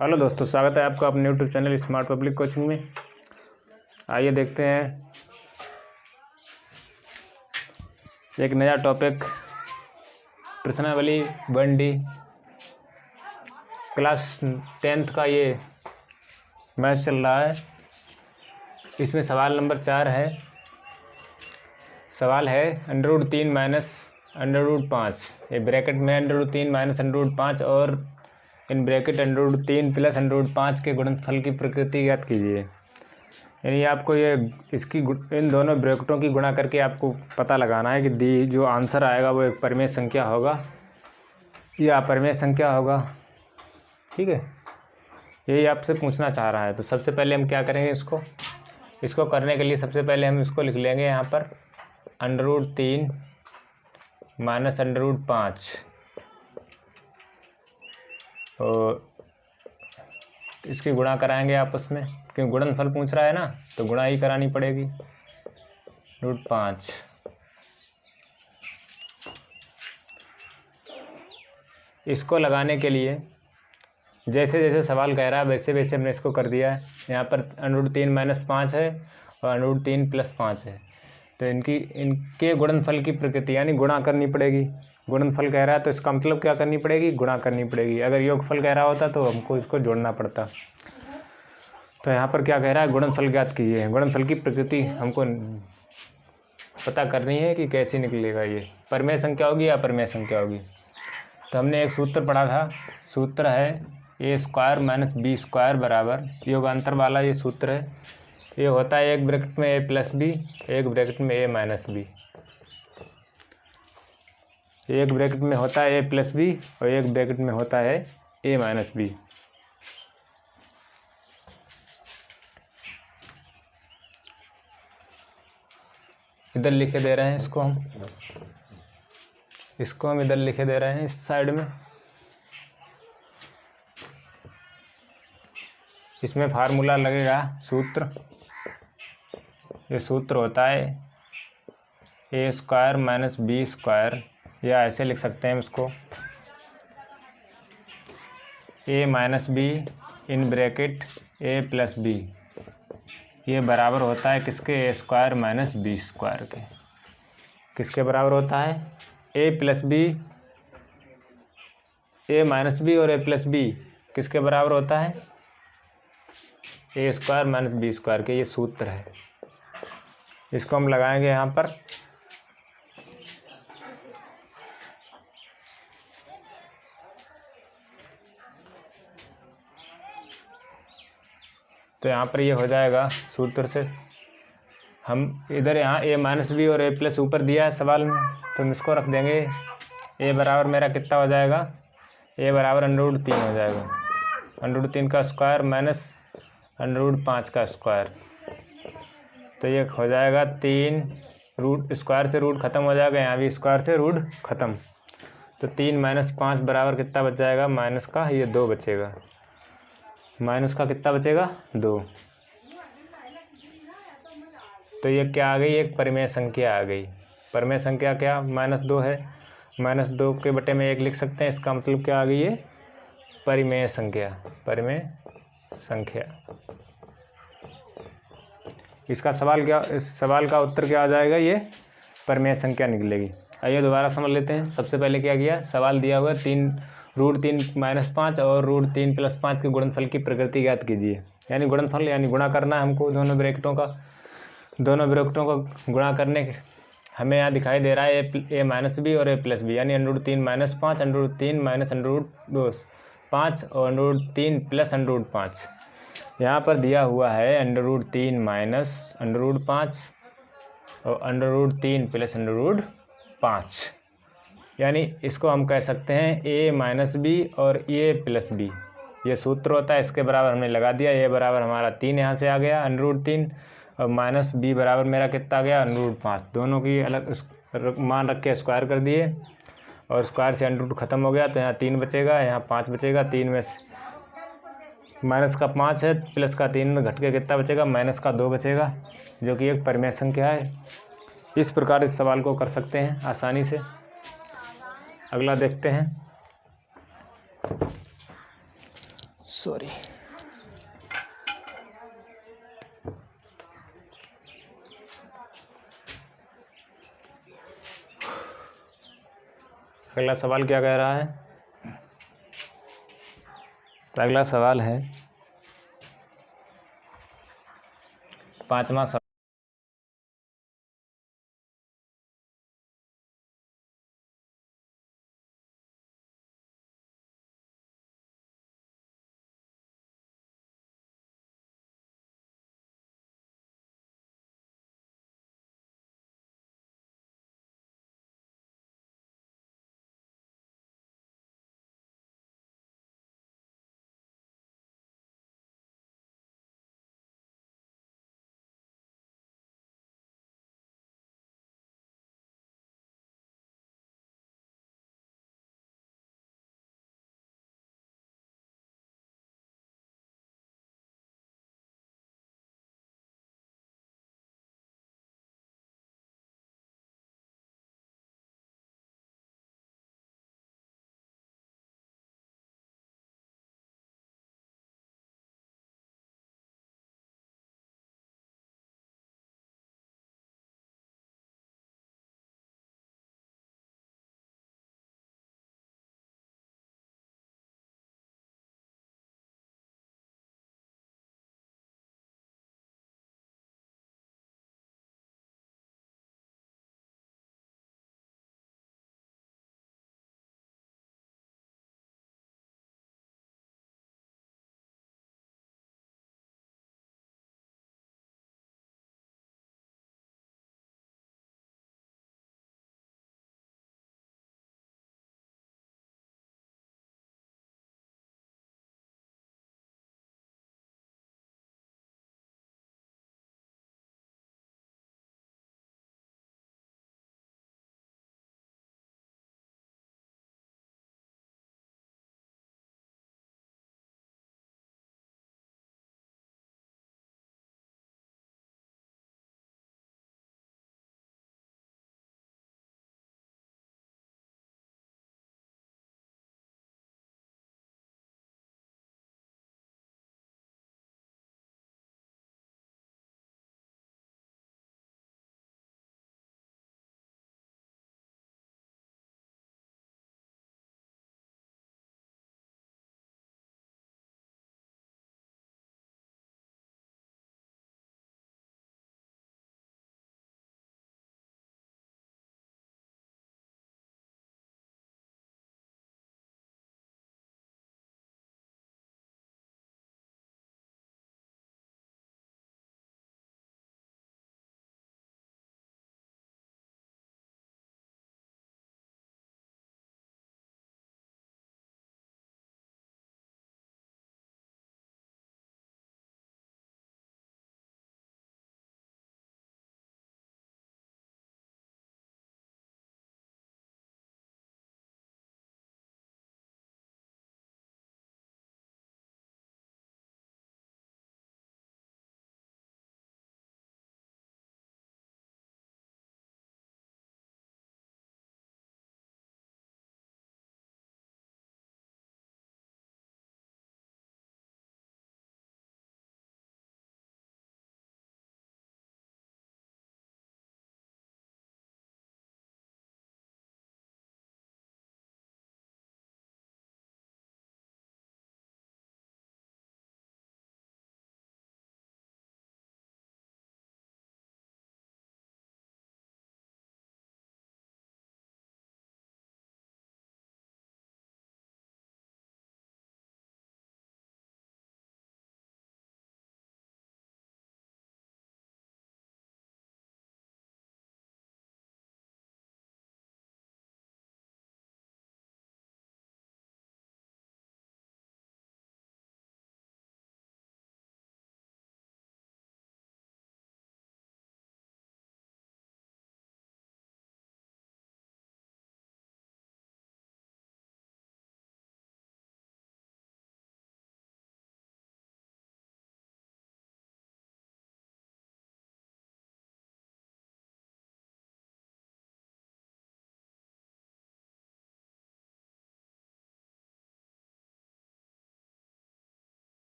Hello दोस्तों, स्वागत है आपका अपने YouTube channel smart public coaching में। आइए देखते हैं एक नया टॉपिक, प्रश्नावली 1D क्लास 10th का ये मैथ चल रहा है। इसमें सवाल नंबर 4 है। सवाल है √3 माइनस √5, ये ब्रैकेट में √3 माइनस √5 और इन ब्रैकेट √3 प्लस √5 के गुणनफल की प्रकृति ज्ञात कीजिए। यानी आपको ये इसकी इन दोनों ब्रैकेटों की गुणा करके आपको पता लगाना है कि दी जो आंसर आएगा वो एक परिमेय संख्या होगा या अपरिमेय संख्या होगा। ठीक है, यही आपसे पूछना चाह रहा है। तो सबसे पहले हम क्या करेंगे, इसको करने के लिए सबसे पहले हम इसको लिख लेंगे यहाँ पर √3 माइनस √5 और इसकी गुणा कराएंगे आपस में, क्योंकि गुणनफल पूछ रहा है ना, तो गुणा ही करानी पड़ेगी। √5 इसको लगाने के लिए जैसे जैसे सवाल कह रहा है वैसे वैसे हमने इसको कर दिया है। यहाँ पर √3 माइनस 5 है और √3 प्लस 5 है, तो इनके गुणनफल की प्रकृति यानी गुणा करनी पड़ेगी। गुणनफल कह रहा है तो इसका मतलब क्या करनी पड़ेगी, गुणा करनी पड़ेगी। अगर योगफल कह रहा होता तो हमको इसको जोड़ना पड़ता। तो यहाँ पर क्या कह रहा है, गुणनफल ज्ञात कीजिए। गुणनफल की प्रकृति हमको पता करनी है कि कैसे निकलेगा, ये परिमेय संख्या होगी या अपरिमेय संख्या होगी। तो हमने एक सूत्र पढ़ा था, सूत्र है a² माइनस b² बराबर योगांतर वाला ये सूत्र है। ये होता है एक ब्रैकेट में a प्लस बी, एक ब्रैकेट में a माइनस बी। एक ब्रैकेट में होता है a प्लस बी और एक ब्रैकेट में होता है a माइनस बी। इधर लिखे दे रहे हैं इसको हम इधर लिखे दे रहे हैं इस साइड में। इसमें फार्मूला लगेगा सूत्र, ये सूत्र होता है a² माइनस b², या ऐसे लिख सकते हैं इसको a minus b in bracket a plus b. ये बराबर होता है किसके, a² माइनस b² के। किसके बराबर होता है, a plus b, a minus b और a प्लस बी किसके बराबर होता है, a² माइनस b² के। ये सूत्र है, इसको हम लगाएंगे यहाँ पर। तो यहाँ पर ये हो जाएगा सूत्र से। हम इधर यहाँ a माइनस बी और a प्लस ऊपर दिया है सवाल में, तो हम इसको रख देंगे। a बराबर मेरा कितना हो जाएगा, a बराबर √3 हो जाएगा, √3 का स्क्वायर माइनस √5 का स्क्वायर। तो ये हो जाएगा 3, रूट स्क्वायर से रूट ख़त्म हो जाएगा, यहाँ भी स्क्वायर से रूट ख़त्म। तो 3 माइनस 5 बराबर कितना बच जाएगा, माइनस का ये 2 बचेगा। माइनस का कितना बचेगा, 2। तो ये क्या आ गई, एक परिमेय संख्या आ गई। परिमेय संख्या क्या, -2 है, -2 के बटे में 1 लिख सकते हैं। इसका मतलब क्या आ गई, ये परिमेय संख्या। परिमेय संख्या इसका सवाल क्या, इस सवाल का उत्तर क्या आ जाएगा, ये परिमेय संख्या निकलेगी। आइए दोबारा समझ लेते हैं। सबसे पहले क्या किया, सवाल दिया हुआ √3 माइनस 5 और √3 प्लस 5 के गुणनफल की प्रकृति ज्ञात कीजिए। यानी गुणनफल यानी गुणा करना है हमको दोनों ब्रैकेटों का। दोनों ब्रैकेटों को गुणा करने के हमें यहाँ दिखाई दे रहा है a माइनस बी और a प्लस बी, यानी √3 माइनस 5, √3 माइनस √5 और √3 प्लस √5। यहाँ पर दिया हुआ है √3 माइनस √5 और √3 प्लस √5, यानी इसको हम कह सकते हैं a माइनस बी और a प्लस बी। ये सूत्र होता है, इसके बराबर हमने लगा दिया। a बराबर हमारा 3 यहाँ से आ गया √3 और माइनस b बराबर मेरा कितना आ गया, √5। दोनों की अलग मान रख के स्क्वायर कर दिए और स्क्वायर से √2 ख़त्म हो गया, तो यहाँ 3 बचेगा, यहाँ 5 बचेगा। 3 में माइनस का 5 है, प्लस का 3 में घट के कितना बचेगा, माइनस का 2 बचेगा, जो कि एक परिमेय संख्या है। इस प्रकार इस सवाल को कर सकते हैं आसानी से। अगला देखते हैं सॉरी। अगला सवाल क्या कह रहा है? अगला सवाल है 5वां सवाल।